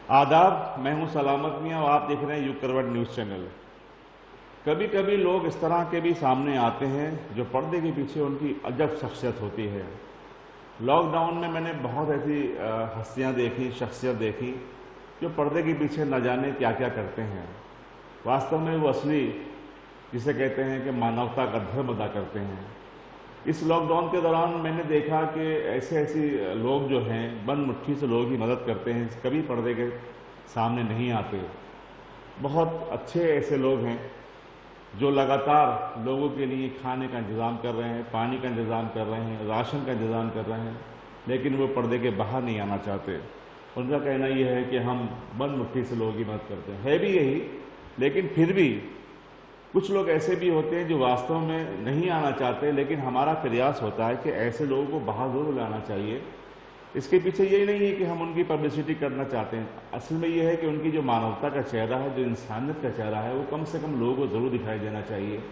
आदाब, मैं हूं सलामत मियां और आप देख रहे हैं युग करवट न्यूज़ चैनल। कभी कभी लोग इस तरह के भी सामने आते हैं जो पर्दे के पीछे उनकी अजब शख्सियत होती है। लॉकडाउन में मैंने बहुत ऐसी हस्तियां देखी, शख्सियत देखी जो पर्दे के पीछे न जाने क्या क्या करते हैं। वास्तव में वो असली जिसे कहते हैं कि मानवता का धर्म अदा करते हैं। इस लॉकडाउन के दौरान मैंने देखा कि ऐसे लोग जो हैं बंद मुट्ठी से लोगों की मदद करते हैं, कभी पर्दे के सामने नहीं आते। बहुत अच्छे ऐसे लोग हैं जो लगातार लोगों के लिए खाने का इंतज़ाम कर रहे हैं, पानी का इंतज़ाम कर रहे हैं, राशन का इंतज़ाम कर रहे हैं, लेकिन वो पर्दे के बाहर नहीं आना चाहते। उनका कहना यह है कि हम बंद मुट्ठी से लोगों की मदद करते हैं। है भी यही, लेकिन फिर भी कुछ लोग ऐसे भी होते हैं जो वास्तव में नहीं आना चाहते, लेकिन हमारा प्रयास होता है कि ऐसे लोगों को बाहर जरूर लाना चाहिए। इसके पीछे यही नहीं है कि हम उनकी पब्लिसिटी करना चाहते हैं। असल में यह है कि उनकी जो मानवता का चेहरा है, जो इंसानियत का चेहरा है, वो कम से कम लोगों को ज़रूर दिखाई देना चाहिए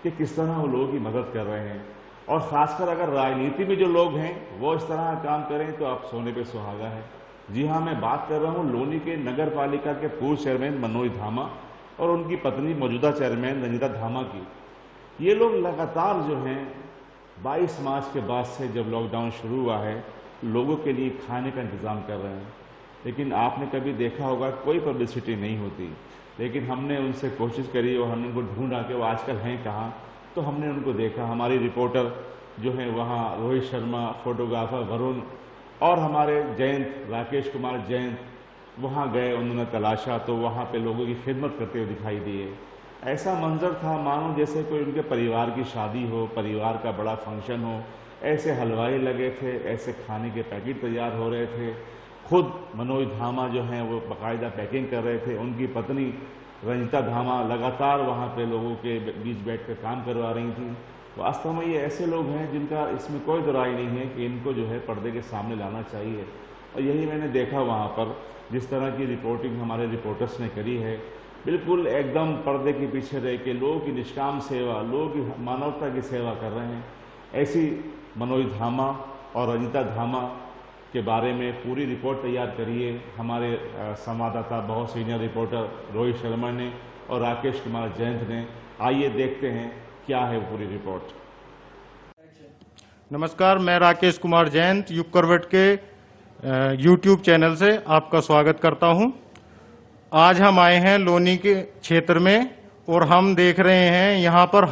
कि किस तरह वो लोगों की मदद कर रहे हैं। और ख़ासकर अगर राजनीति में जो लोग हैं वो इस तरह का काम करें तो आप सोने पे सुहागा है। जी हाँ, मैं बात कर रहा हूँ लोनी के नगर पालिका के पूर्व चेयरमैन मनोज धामा और उनकी पत्नी मौजूदा चेयरमैन रंजिता धामा की। ये लोग लगातार जो हैं 22 मार्च के बाद से जब लॉकडाउन शुरू हुआ है लोगों के लिए खाने का इंतज़ाम कर रहे हैं। लेकिन आपने कभी देखा होगा कोई पब्लिसिटी नहीं होती, लेकिन हमने उनसे कोशिश करी और हमने उनको ढूंढा कि वो आजकल हैं कहाँ। तो हमने उनको देखा। हमारी रिपोर्टर जो है वहाँ रोहित शर्मा, फोटोग्राफर वरुण और हमारे जयंत, राकेश कुमार जयंत वहाँ गए, उन्होंने तलाशा तो वहाँ पे लोगों की खिदमत करते हुए दिखाई दिए। ऐसा मंजर था मानो जैसे कोई उनके परिवार की शादी हो, परिवार का बड़ा फंक्शन हो। ऐसे हलवाई लगे थे, ऐसे खाने के पैकेट तैयार हो रहे थे। खुद मनोज धामा जो हैं वो बाकायदा पैकिंग कर रहे थे। उनकी पत्नी रंजिता धामा लगातार वहाँ पे लोगों के बीच बैठ कर काम करवा रही थी। वास्तव में ये ऐसे लोग हैं जिनका इसमें कोई दुराई नहीं है कि इनको जो है पर्दे के सामने लाना चाहिए। और यही मैंने देखा वहाँ पर, जिस तरह की रिपोर्टिंग हमारे रिपोर्टर्स ने करी है, बिल्कुल एकदम पर्दे के पीछे रह के लोगों की निष्काम सेवा, लोगों की मानवता की सेवा कर रहे हैं। ऐसी मनोज धामा और रंजिता धामा के बारे में पूरी रिपोर्ट तैयार करिए हमारे संवाददाता, बहुत सीनियर रिपोर्टर रोहित शर्मा ने और राकेश कुमार जयंत ने। आइए देखते हैं क्या है पूरी रिपोर्ट। नमस्कार, मैं राकेश कुमार जयंत युग करवट के YouTube चैनल से आपका स्वागत करता हूं। आज हम आए हैं लोनी के क्षेत्र में और हम देख रहे हैं यहां पर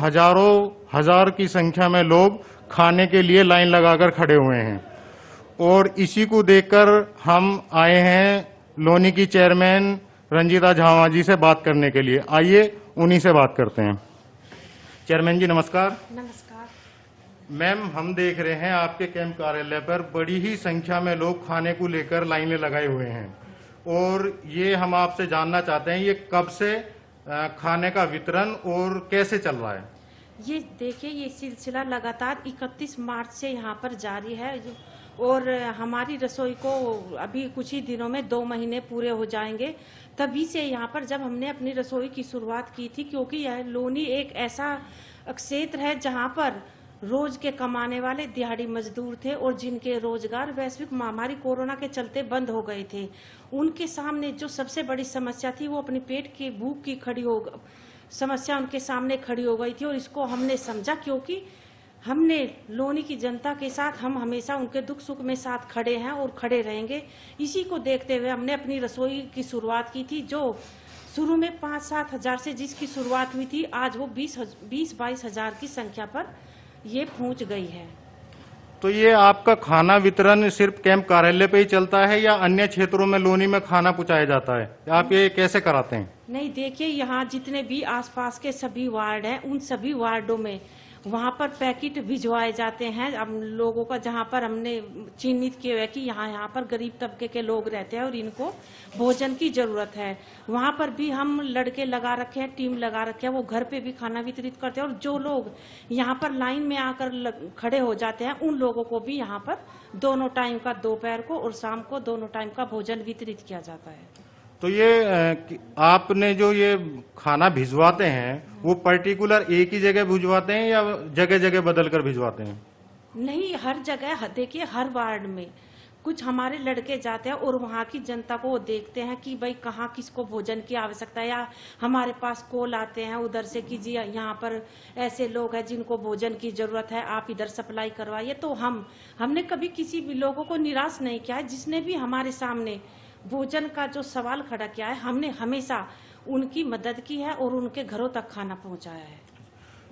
हजार की संख्या में लोग खाने के लिए लाइन लगाकर खड़े हुए हैं और इसी को देखकर हम आए हैं लोनी की चेयरमैन रंजिता धामा जी से बात करने के लिए। आइए उन्हीं से बात करते हैं। चेयरमैन जी नमस्कार। नमस्कार मैम, हम देख रहे हैं आपके कैंप कार्यालय पर बड़ी ही संख्या में लोग खाने को लेकर लाइनें लगाए हुए हैं और ये हम आपसे जानना चाहते हैं ये कब से खाने का वितरण और कैसे चल रहा है। ये देखिए, ये सिलसिला लगातार 31 मार्च से यहाँ पर जारी है और हमारी रसोई को अभी कुछ ही दिनों में 2 महीने पूरे हो जाएंगे। तभी से यहाँ पर जब हमने अपनी रसोई की शुरुआत की थी, क्योंकि यह लोनी एक ऐसा क्षेत्र है जहाँ पर रोज के कमाने वाले दिहाड़ी मजदूर थे और जिनके रोजगार वैश्विक महामारी कोरोना के चलते बंद हो गए थे। उनके सामने जो सबसे बड़ी समस्या थी वो अपनी पेट की भूख की समस्या उनके सामने खड़ी हो गई थी और इसको हमने समझा, क्योंकि हमने लोनी की जनता के साथ हम हमेशा उनके दुख सुख में साथ खड़े हैं और खड़े रहेंगे। इसी को देखते हुए हमने अपनी रसोई की शुरुआत की थी, जो शुरू में 5-7 हजार से जिसकी शुरुआत हुई थी, आज वो 20-22 हजार की संख्या पर ये पहुंच गई है। तो ये आपका खाना वितरण सिर्फ कैंप कार्यालय पे ही चलता है या अन्य क्षेत्रों में लोनी में खाना पहुंचाया जाता है? आप ये कैसे कराते हैं? नहीं, देखिए, यहाँ जितने भी आसपास के सभी वार्ड हैं उन सभी वार्डों में वहाँ पर पैकेट भिजवाए जाते हैं हम लोगों का, जहाँ पर हमने चिन्हित किया है कि यहाँ पर गरीब तबके के लोग रहते हैं और इनको भोजन की जरूरत है। वहाँ पर भी हम लड़के लगा रखे हैं, टीम लगा रखे हैं, वो घर पे भी खाना वितरित करते हैं और जो लोग यहाँ पर लाइन में आकर खड़े हो जाते हैं उन लोगों को भी यहाँ पर दोनों टाइम का, दोपहर को और शाम को दोनों टाइम का भोजन वितरित किया जाता है। तो ये आपने जो ये खाना भिजवाते हैं वो पर्टिकुलर एक ही जगह भिजवाते हैं या जगह जगह बदल कर भिजवाते हैं? नहीं, हर जगह, देखिए हर वार्ड में कुछ हमारे लड़के जाते हैं और वहाँ की जनता को वो देखते हैं कि भाई कहाँ किसको भोजन की आवश्यकता है, या हमारे पास कॉल आते हैं उधर से कि जी यहाँ पर ऐसे लोग हैं जिनको भोजन की जरूरत है, आप इधर सप्लाई करवाइए। तो हमने कभी किसी भी लोगों को निराश नहीं किया है। जिसने भी हमारे सामने भोजन का जो सवाल खड़ा किया है, हमने हमेशा उनकी मदद की है और उनके घरों तक खाना पहुंचाया है।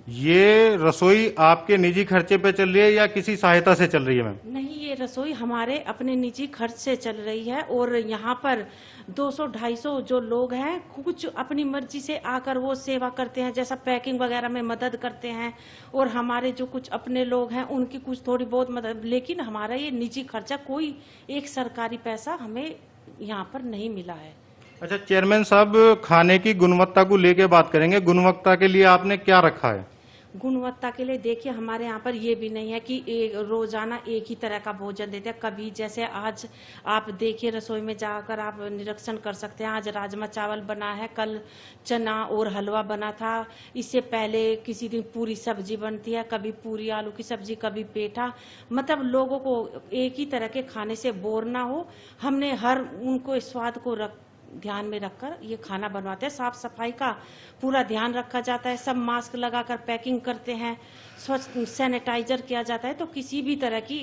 ये रसोई आपके निजी खर्चे पे चल रही है या किसी सहायता से चल रही है मैम? नहीं, ये रसोई हमारे अपने निजी खर्च से चल रही है और यहाँ पर 200-250 जो लोग हैं, कुछ अपनी मर्जी से आकर वो सेवा करते हैं, जैसा पैकिंग वगैरह में मदद करते हैं, और हमारे जो कुछ अपने लोग हैं उनकी कुछ थोड़ी बहुत मदद। लेकिन हमारा ये निजी खर्चा, कोई एक सरकारी पैसा हमें यहाँ पर नहीं मिला है। अच्छा चेयरमैन साहब, खाने की गुणवत्ता को लेके बात करेंगे। गुणवत्ता के लिए आपने क्या रखा है? गुणवत्ता के लिए देखिए, हमारे यहाँ पर ये भी नहीं है कि रोजाना एक ही तरह का भोजन देते हैं। कभी जैसे आज आप देखिए, रसोई में जाकर आप निरीक्षण कर सकते हैं, आज राजमा चावल बना है, कल चना और हलवा बना था, इससे पहले किसी दिन पूरी सब्जी बनती है, कभी पूरी आलू की सब्जी, कभी पेठा। मतलब लोगों को एक ही तरह के खाने से बोर ना हो, हमने हर उनको स्वाद को ध्यान में रखकर ये खाना बनवाते हैं। साफ सफाई का पूरा ध्यान रखा जाता है, सब मास्क लगाकर पैकिंग करते हैं, स्वच्छ सैनिटाइजर किया जाता है, तो किसी भी तरह की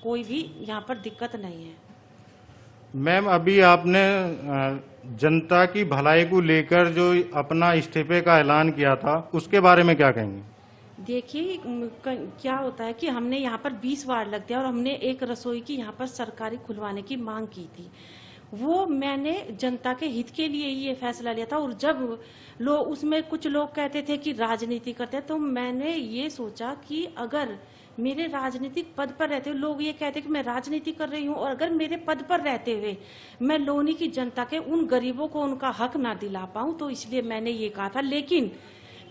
कोई भी यहाँ पर दिक्कत नहीं है। मैम, अभी आपने जनता की भलाई को लेकर जो अपना इस्तीफे का ऐलान किया था, उसके बारे में क्या कहेंगे? देखिए, क्या होता है कि हमने यहाँ पर 20 वार्ड लगते हैं और हमने एक रसोई की यहाँ पर सरकारी खुलवाने की मांग की थी। वो मैंने जनता के हित के लिए ये फैसला लिया था, और जब उसमें कुछ लोग कहते थे कि राजनीति करते हैं, तो मैंने ये सोचा कि अगर मेरे राजनीतिक पद पर रहते हुए लोग ये कहते कि मैं राजनीति कर रही हूँ, और अगर मेरे पद पर रहते हुए मैं लोनी की जनता के उन गरीबों को उनका हक ना दिला पाऊं, तो इसलिए मैंने ये कहा था। लेकिन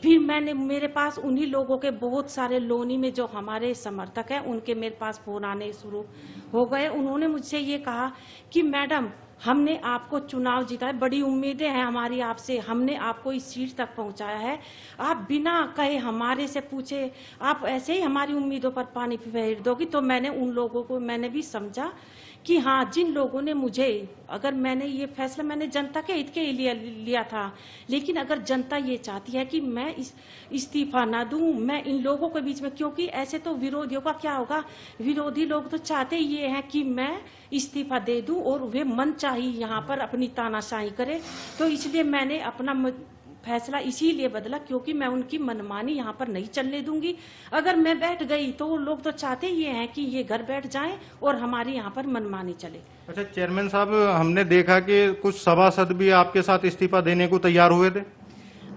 फिर मेरे पास उन्हीं लोगों के बहुत सारे लोनी में जो हमारे समर्थक हैं, उनके मेरे पास फोन आने शुरू हो गए। उन्होंने मुझसे ये कहा कि मैडम, हमने आपको चुनाव जीता है, बड़ी उम्मीदें हैं हमारी आपसे, हमने आपको इस सीट तक पहुंचाया है, आप बिना कहे हमारे से पूछे आप ऐसे ही हमारी उम्मीदों पर पानी फेर दोगी। तो मैंने उन लोगों को, मैंने भी समझा कि हाँ, जिन लोगों ने मुझे, अगर मैंने ये फैसला मैंने जनता के हित के लिए लिया था, लेकिन अगर जनता ये चाहती है कि मैं इस्तीफा ना दूं, मैं इन लोगों के बीच में, क्योंकि ऐसे तो विरोधियों का क्या होगा, विरोधी लोग तो चाहते ये हैं कि मैं इस्तीफा दे दूं और वे मनचाही यहाँ पर अपनी तानाशाही करे। तो इसलिए मैंने अपना फैसला इसीलिए बदला, क्योंकि मैं उनकी मनमानी यहाँ पर नहीं चलने दूंगी। अगर मैं बैठ गई तो लोग तो चाहते ये हैं कि ये घर बैठ जाएं और हमारी यहाँ पर मनमानी चले। अच्छा चेयरमैन साहब, हमने देखा कि कुछ सभासद भी आपके साथ इस्तीफा देने को तैयार हुए थे।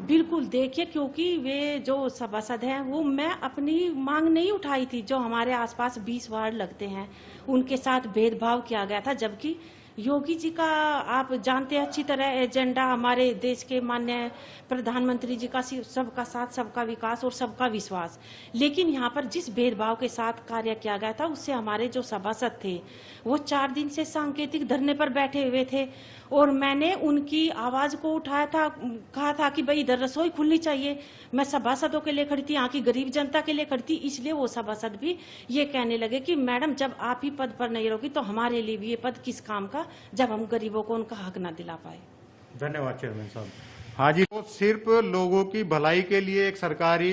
बिल्कुल, देखिए, क्योंकि वे जो सभासद हैं, वो मैं अपनी मांग नहीं उठाई थी। जो हमारे आसपास 20 वार्ड लगते हैं, उनके साथ भेदभाव किया गया था, जबकि योगी जी का आप जानते हैं अच्छी तरह एजेंडा, हमारे देश के माननीय प्रधानमंत्री जी का सबका साथ, सबका विकास और सबका विश्वास। लेकिन यहाँ पर जिस भेदभाव के साथ कार्य किया गया था, उससे हमारे जो सभासद थे वो 4 दिन से सांकेतिक धरने पर बैठे हुए थे, और मैंने उनकी आवाज को उठाया था, कहा था कि भाई इधर रसोई खुलनी चाहिए। मैं सभासदों के लिए खड़ी थी, यहाँ की गरीब जनता के लिए खड़ी थी। इसलिए वो सभासद भी ये कहने लगे कि मैडम, जब आप ही पद पर नहीं रहोगी तो हमारे लिए भी ये पद किस काम का, जब हम गरीबों को उनका हक ना दिला पाए। धन्यवाद चेयरमैन साहब। हाँ जी, तो सिर्फ लोगों की भलाई के लिए एक सरकारी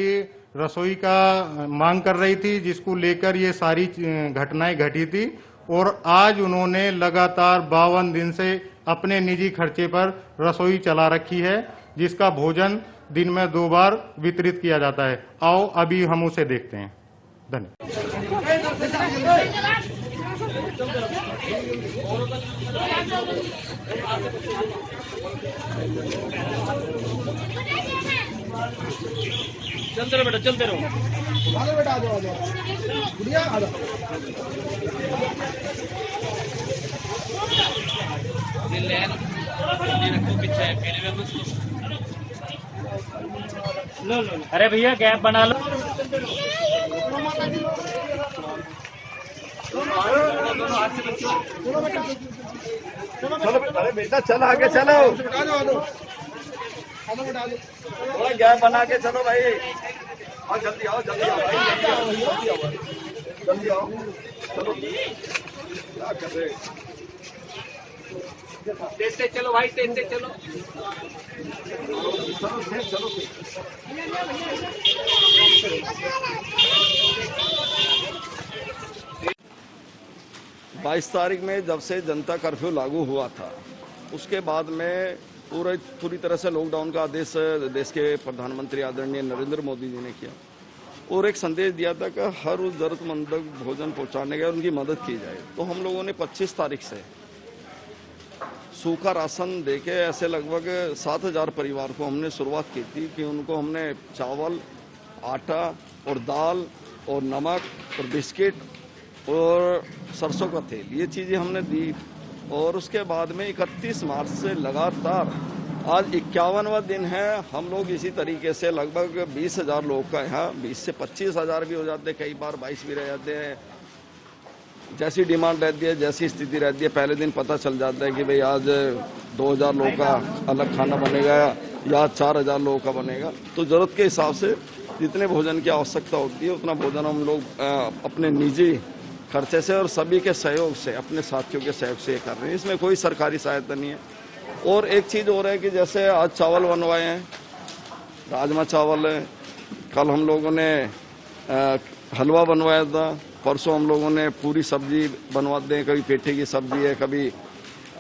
रसोई का मांग कर रही थी, जिसको लेकर ये सारी घटनाएं घटी थी, और आज उन्होंने लगातार 52 दिन से अपने निजी खर्चे पर रसोई चला रखी है, जिसका भोजन दिन में 2 बार वितरित किया जाता है। आओ अभी हम उसे देखते हैं। धन्यवाद। चलते रहो बेटा, चलते रहो। आ जाओ बेटा, आ जाओ, आ जाओ गुड़िया, आ जाओ। अरे भैया गैप बना लो। चलो अरे बेटा, चल आगे चलो, थोड़ा गैप बना के चलो भाई। आओ जल्दी आओ, जल्दी आओ भाई, जल्दी आओ, जल्दी आओ, चलो। क्या कर रहे? तेज तेज चलो भाई, तेज तेज चलो। चलो 22 तारीख में जब से जनता कर्फ्यू लागू हुआ था, उसके बाद में पूरी तरह से लॉकडाउन का आदेश देश के प्रधानमंत्री आदरणीय नरेंद्र मोदी जी ने किया और एक संदेश दिया था कि हर उस जरूरतमंद तक भोजन पहुंचाने का उनकी मदद की जाए। तो हम लोगों ने 25 तारीख से सूखा राशन देके ऐसे लगभग 7,000 परिवार को हमने शुरुआत की थी कि उनको हमने चावल, आटा और दाल और नमक और बिस्किट और सरसों का तेल, ये चीजें हमने दी। और उसके बाद में 31 मार्च से लगातार आज 51वां दिन है, हम लोग इसी तरीके से लगभग 20,000 लोगों का यहाँ 20 से 25,000 भी हो जाते हैं, कई बार 22 भी रह जाते हैं। जैसी डिमांड रहती है, जैसी स्थिति रहती है, पहले दिन पता चल जाता है कि भाई आज 2,000 लोगों का अलग खाना बनेगा या 4,000 लोगों का बनेगा। तो जरूरत के हिसाब से जितने भोजन की आवश्यकता होती है उतना भोजन हम लोग अपने निजी खर्चे से और सभी के सहयोग से, अपने साथियों के सहयोग से कर रहे हैं। इसमें कोई सरकारी सहायता नहीं है। और एक चीज और है कि जैसे आज चावल बनवाए हैं, राजमा चावल है, कल हम लोगों ने हलवा बनवाया था, परसों हम लोगों ने पूरी सब्जी बनवाते हैं, कभी पेठे की सब्जी है, कभी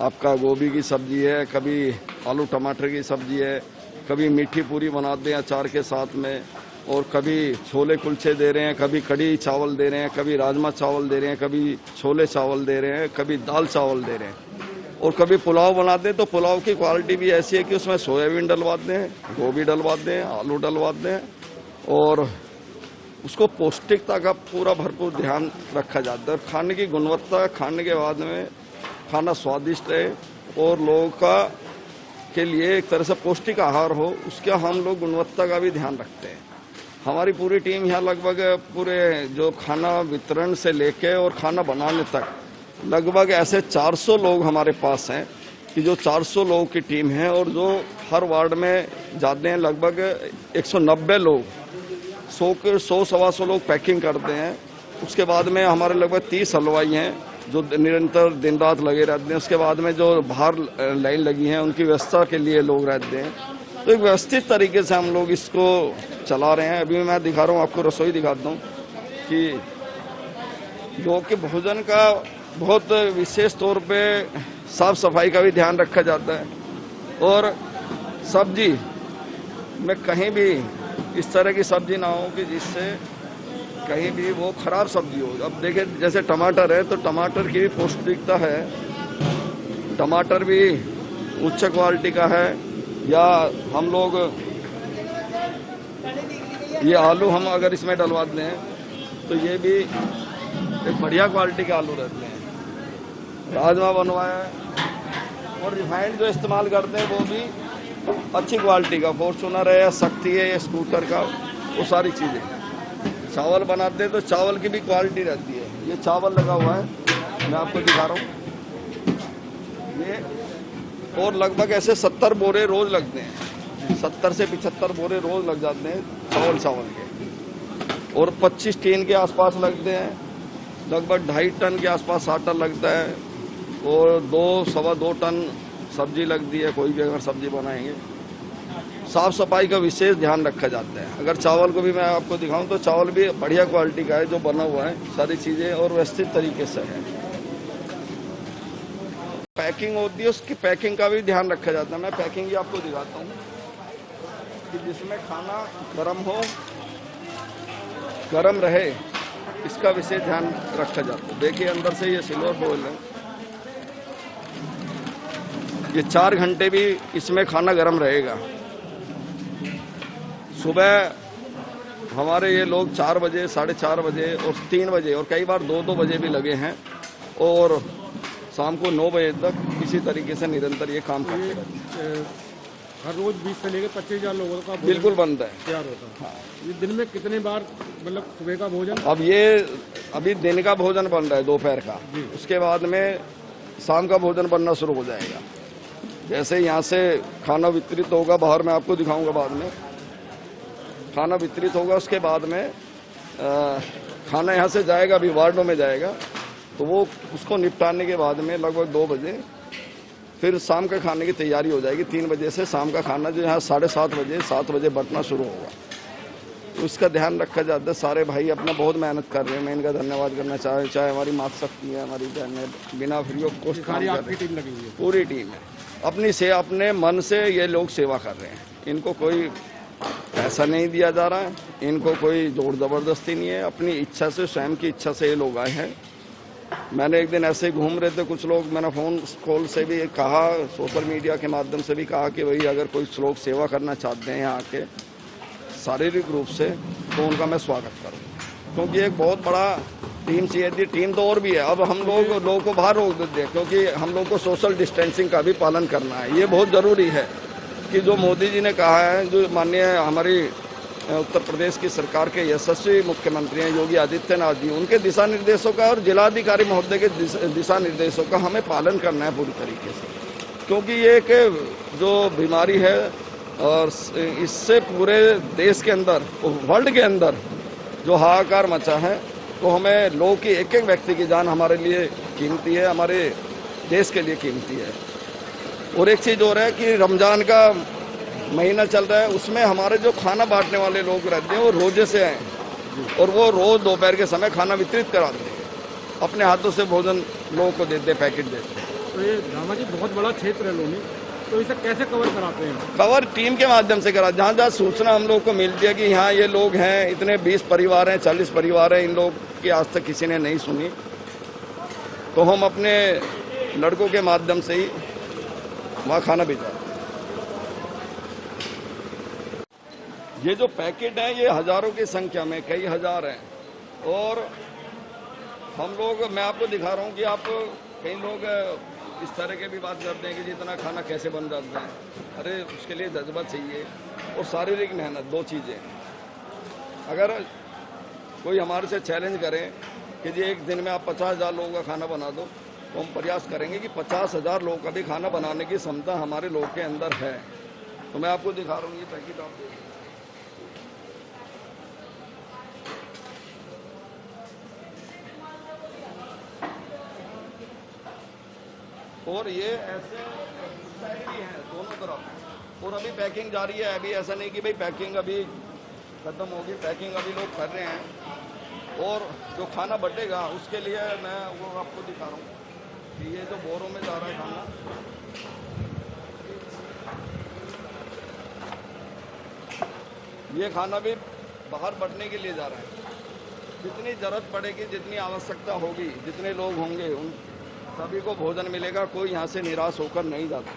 आपका गोभी की सब्जी है, कभी आलू टमाटर की सब्जी है, कभी मीठी पूरी बनाते हैं अचार के साथ में, और कभी छोले कुलचे दे रहे हैं, कभी कड़ी चावल दे रहे हैं, कभी राजमा चावल दे रहे हैं, कभी छोले चावल दे रहे हैं, कभी दाल चावल दे रहे हैं, और कभी पुलाव बनाते हैं। तो पुलाव की क्वालिटी भी ऐसी है कि उसमें सोयाबीन डलवाते हैं, गोभी डलवाते हैं, आलू डलवाते हैं, और उसको पौष्टिकता का पूरा भरपूर ध्यान रखा जाता है। खाने की गुणवत्ता, खाने के बाद में खाना स्वादिष्ट रहे और लोगों का के लिए एक तरह से पौष्टिक आहार हो, उसका हम लोग गुणवत्ता का भी ध्यान रखते हैं। हमारी पूरी टीम यहाँ लगभग पूरे जो खाना वितरण से लेके और खाना बनाने तक लगभग ऐसे 400 लोग हमारे पास हैं कि जो 400 लोगों की टीम है, और जो हर वार्ड में जाते हैं लगभग 190 लोग, 100-125 लोग पैकिंग करते हैं। उसके बाद में हमारे लगभग 30 हलवाई हैं जो निरंतर दिन रात लगे रहते हैं। उसके बाद में जो बाहर लाइन लगी है उनकी व्यवस्था के लिए लोग रहते हैं। तो एक व्यवस्थित तरीके से हम लोग इसको चला रहे हैं। अभी मैं दिखा रहा हूँ आपको, रसोई दिखाता हूँ कि लोगों के भोजन का बहुत विशेष तौर पे साफ सफाई का भी ध्यान रखा जाता है, और सब्जी में कहीं भी इस तरह की सब्जी ना हो कि जिससे कहीं भी वो खराब सब्जी हो। अब देखिए जैसे टमाटर है, तो टमाटर की भी पौष्टिकता है, टमाटर भी उच्च क्वालिटी का है। या हम लोग ये आलू हम अगर इसमें डलवाते हैं तो ये भी एक बढ़िया क्वालिटी के आलू रहते हैं। राजमा बनवाया है, और रिफाइंड जो इस्तेमाल करते हैं वो भी अच्छी क्वालिटी का, फॉर्चूनर है या शक्ति है या स्कूटर का, वो सारी चीजें। चावल बनाते हैं तो चावल की भी क्वालिटी रहती है। ये चावल लगा हुआ है, मैं आपको दिखा रहा हूँ ये, और लगभग ऐसे 70 बोरे रोज लगते हैं, 70 से 75 बोरे रोज लग जाते हैं चावल के, और 25 टीन के आसपास लगते हैं। लगभग 2.5 टन के आसपास आटा लगता है, और 2-2.25 टन सब्जी लगती है। कोई भी अगर सब्जी बनाएंगे, साफ सफाई का विशेष ध्यान रखा जाता है। अगर चावल को भी मैं आपको दिखाऊं तो चावल भी बढ़िया क्वालिटी का है जो बना हुआ है, सारी चीजें और व्यवस्थित तरीके से है। पैकिंग होती है, उसकी पैकिंग का भी ध्यान रखा जाता है। मैं पैकिंग भी आपको दिखाता हूँ कि जिसमें खाना गर्म हो, गर्म रहे, इसका विशेष ध्यान रखा जाता है। देखिए अंदर से ये सिल्वर फॉइल है, ये 4 घंटे भी इसमें खाना गर्म रहेगा। सुबह हमारे ये लोग 4 बजे, 4:30 बजे और 3 बजे और कई बार 2-2 बजे भी लगे हैं, और शाम को 9 बजे तक इसी तरीके से निरंतर ये काम करते हैं। हर रोज 20 से लेकर 25,000 लोगों का बिल्कुल बनता है, तैयार होता है। हाँ। ये दिन में कितने बार, मतलब सुबह का भोजन? अब ये अभी दिन का भोजन बन रहा है, दोपहर का, उसके बाद में शाम का भोजन बनना शुरू हो जाएगा। जैसे यहाँ से खाना वितरित होगा, बाहर मैं आपको दिखाऊंगा बाद में, खाना वितरित होगा, उसके बाद में खाना यहाँ से जाएगा, अभी वार्डों में जाएगा, तो वो उसको निपटाने के बाद में लगभग 2 बजे फिर शाम के खाने की तैयारी हो जाएगी। 3 बजे से शाम का खाना जो यहाँ 7:30 बजे 7 बजे बंटना शुरू होगा। तो उसका ध्यान रखा जाता है। सारे भाई अपना बहुत मेहनत कर रहे हैं, मैं इनका धन्यवाद करना चाहे हमारी माता शक्ति है, हमारी बहन बिना फ्री ऑफ कॉस्ट काम कर रहे टीम लगी हुई है, पूरी टीम है। अपनी से अपने मन से ये लोग सेवा कर रहे हैं। इनको कोई पैसा नहीं दिया जा रहा है, इनको कोई जोर जबरदस्ती नहीं है, अपनी इच्छा से, स्वयं की इच्छा से ये लोग आए हैं। मैंने एक दिन ऐसे घूम रहे थे कुछ लोग, मैंने फोन कॉल से भी कहा, सोशल मीडिया के माध्यम से भी कहा कि भाई अगर कोई लोग सेवा करना चाहते हैं यहाँ के शारीरिक रूप से तो उनका मैं स्वागत करूँ, क्योंकि एक बहुत बड़ा टीम चाहिए थी। टीम तो और भी है, अब हम लोगों को बाहर रोक देते हैं क्योंकि हम लोग को सोशल डिस्टेंसिंग का भी पालन करना है। ये बहुत जरूरी है कि जो मोदी जी ने कहा है, जो माननीय हमारी उत्तर प्रदेश की सरकार के यशस्वी मुख्यमंत्री हैं योगी आदित्यनाथ जी, उनके दिशा निर्देशों का और जिलाधिकारी महोदय के दिशा निर्देशों का हमें पालन करना है पूरी तरीके से, क्योंकि ये एक जो बीमारी है और इससे पूरे देश के अंदर, वर्ल्ड के अंदर जो हाहाकार मचा है, तो हमें लोग की एक एक व्यक्ति की जान हमारे लिए कीमती है, हमारे देश के लिए कीमती है। और एक चीज़ और है कि रमजान का महीना चल रहा है, उसमें हमारे जो खाना बांटने वाले लोग रहते हैं वो रोजे से आए और वो रोज दोपहर के समय खाना वितरित कराते हैं, अपने हाथों से भोजन लोगों को देते, पैकेट देते हैं। तो ये रामा जी बहुत बड़ा क्षेत्र है लोनी, तो इसे कैसे कवर कराते हैं? कवर टीम के माध्यम से करा, जहाँ जहाँ सूचना हम लोग को मिलती है कि यहाँ ये लोग हैं, इतने 20 परिवार हैं, 40 परिवार हैं, इन लोग की आज तक किसी ने नहीं सुनी, तो हम अपने लड़कों के माध्यम से ही वहाँ खाना भिजवाते हैं। ये जो पैकेट हैं ये हजारों की संख्या में, कई हजार हैं, और हम लोग, मैं आपको दिखा रहा हूँ कि आप कई लोग इस तरह के भी बात करते हैं कि जितना खाना कैसे बन जाता है। अरे उसके लिए जज्बा चाहिए और शारीरिक मेहनत, 2 चीज़ें। अगर कोई हमारे से चैलेंज करे कि जी एक दिन में आप 50,000 लोगों का खाना बना दो, तो हम प्रयास करेंगे कि 50,000 लोगों का भी खाना बनाने की क्षमता हमारे लोग के अंदर है। तो मैं आपको दिखा रहा हूँ ये पैकेट, आप देखिए। और ये ऐसे भी हैं दोनों तरफ, और अभी पैकिंग जारी है। अभी ऐसा नहीं कि भाई पैकिंग अभी खत्म होगी, पैकिंग अभी लोग कर रहे हैं। और जो खाना बटेगा उसके लिए मैं वो आपको दिखा रहा हूँ कि ये जो बोरों में जा रहा है खाना, ये खाना भी बाहर बटने के लिए जा रहा है। जितनी जरूरत पड़ेगी, जितनी आवश्यकता होगी, जितने लोग होंगे उन सभी को भोजन मिलेगा। कोई यहाँ से निराश होकर नहीं जाता।